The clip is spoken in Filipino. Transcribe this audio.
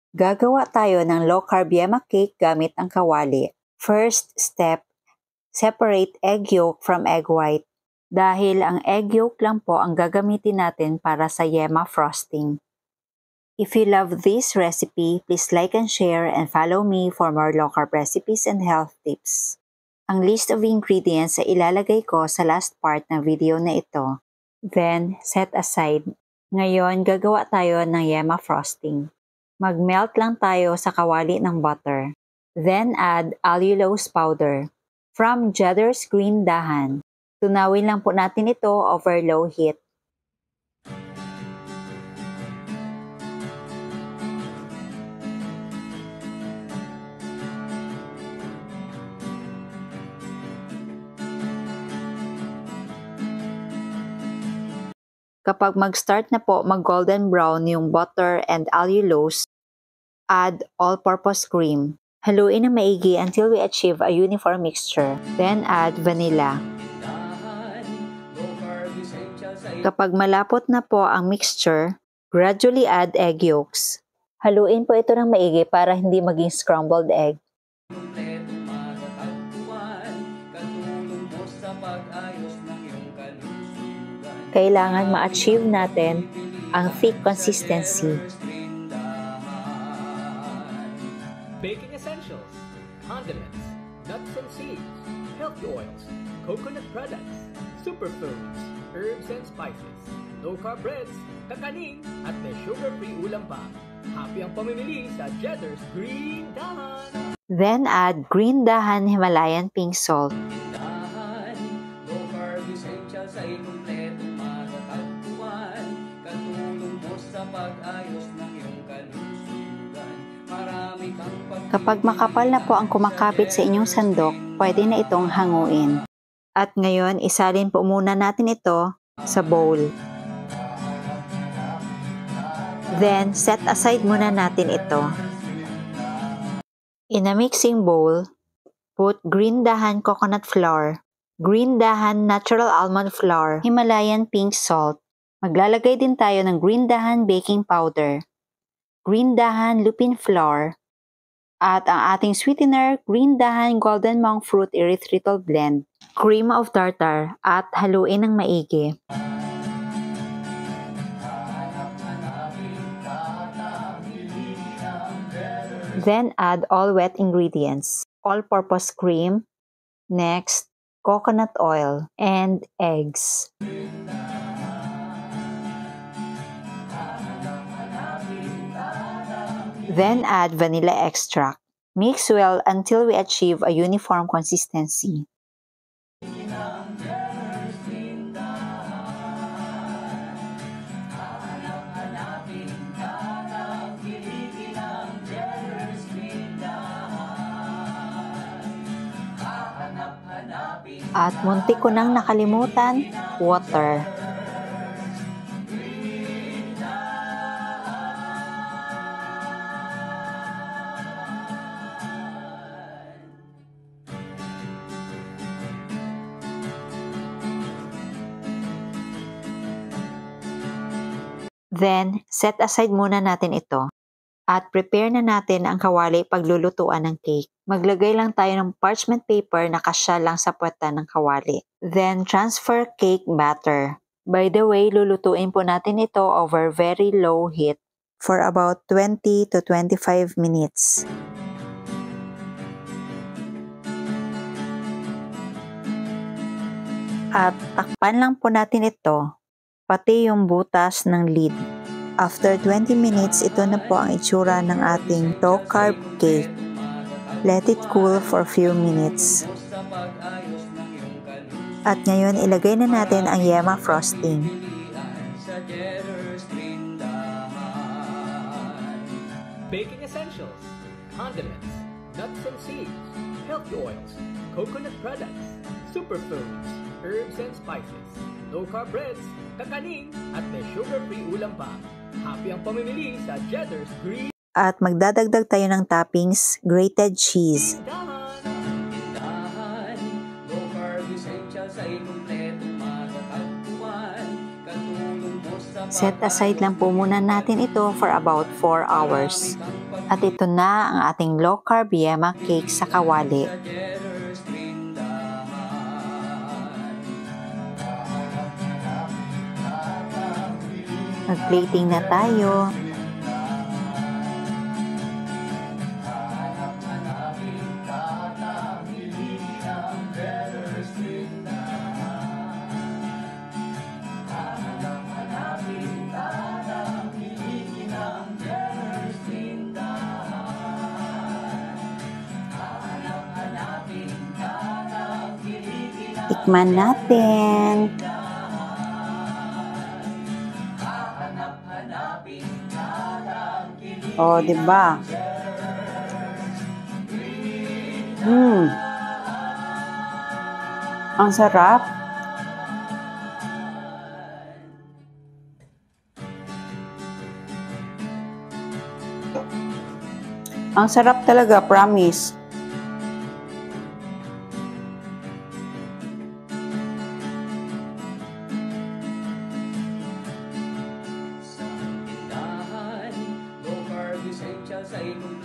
Gagawa tayo ng low-carb yema cake gamit ang kawali. First step, separate egg yolk from egg white. Dahil ang egg yolk lang po ang gagamitin natin para sa yema frosting. If you love this recipe, please like and share and follow me for more low-carb recipes and health tips. Ang list of ingredients ay ilalagay ko sa last part ng video na ito. Then, set aside. Ngayon, gagawa tayo ng yema frosting. Mag-melt lang tayo sa kawali ng butter. Then add allulose powder. From Cheddar's Green Dahan. Tunawin lang po natin ito over low heat. Kapag mag-start na po mag-golden brown yung butter and allulose, add all-purpose cream. Haluin ng maigi until we achieve a uniform mixture. Then add vanilla. Kapag malapot na po ang mixture, gradually add egg yolks. Haluin po ito ng maigi para hindi maging scrambled egg. Kailangan ma-achieve natin ang thick consistency. Baking essentials, condiments, nuts and seeds, healthy oils, coconut products, superfoods, herbs and spices, low-carb breads, kakanin, at may sugar-free ulam pa. Happy ang pamimili sa Cheddar's Green Dahan! Then add Green Dahan Himalayan pink salt. Low-carb essentials ay kumpletong matatagpuan. Katulong mo sa pag-ayos ng iyong kalusugan. Marami kang Kapag makapal na po ang kumakapit sa inyong sandok, pwede na itong hanguin. At ngayon, isalin po muna natin ito sa bowl. Then, set aside muna natin ito. In a mixing bowl, put Green Dahan coconut flour, Green Dahan natural almond flour, Himalayan pink salt. Maglalagay din tayo ng Green Dahan baking powder, Green Dahan lupin flour, at ang ating sweetener, Green Dahan golden monk fruit erythritol blend, cream of tartar, at haluin ng maigi. Then add all wet ingredients, all-purpose cream, next, coconut oil, and eggs. Then add vanilla extract. Mix well until we achieve a uniform consistency. At muntik ko nang nakalimutan, water. Then, set aside muna natin ito. At prepare na natin ang kawali paglulutuan ng cake. Maglagay lang tayo ng parchment paper na kasya lang sa puweta ng kawali. Then, transfer cake batter. By the way, lulutuin po natin ito over very low heat for about 20 to 25 minutes. At takpan lang po natin ito, pati yung butas ng lid. After 20 minutes, ito na po ang itsura ng ating low-carb cake. Let it cool for a few minutes. At ngayon, ilagay na natin ang yema frosting. Baking essentials, condiments, nuts and seeds, healthy oils, coconut products, superfoods, herbs and spices, low-carb breads, kakanin, at may sugar-free ulam pa. Happy ang pamimili sa Cheddar's Green. At magdadagdag tayo ng toppings, grated cheese. Low-carb essentials ay kumpletong matatagpuan. Katulong mo sa Set aside lang po muna natin ito for about 4 hours. At ito na ang ating low carb yema cake sa kawali. Mag-plating na tayo. Tikman natin. Oh, 'di ba? Ang sarap. Ang sarap talaga, promise. Sa tindahan, low carb essential sa inyong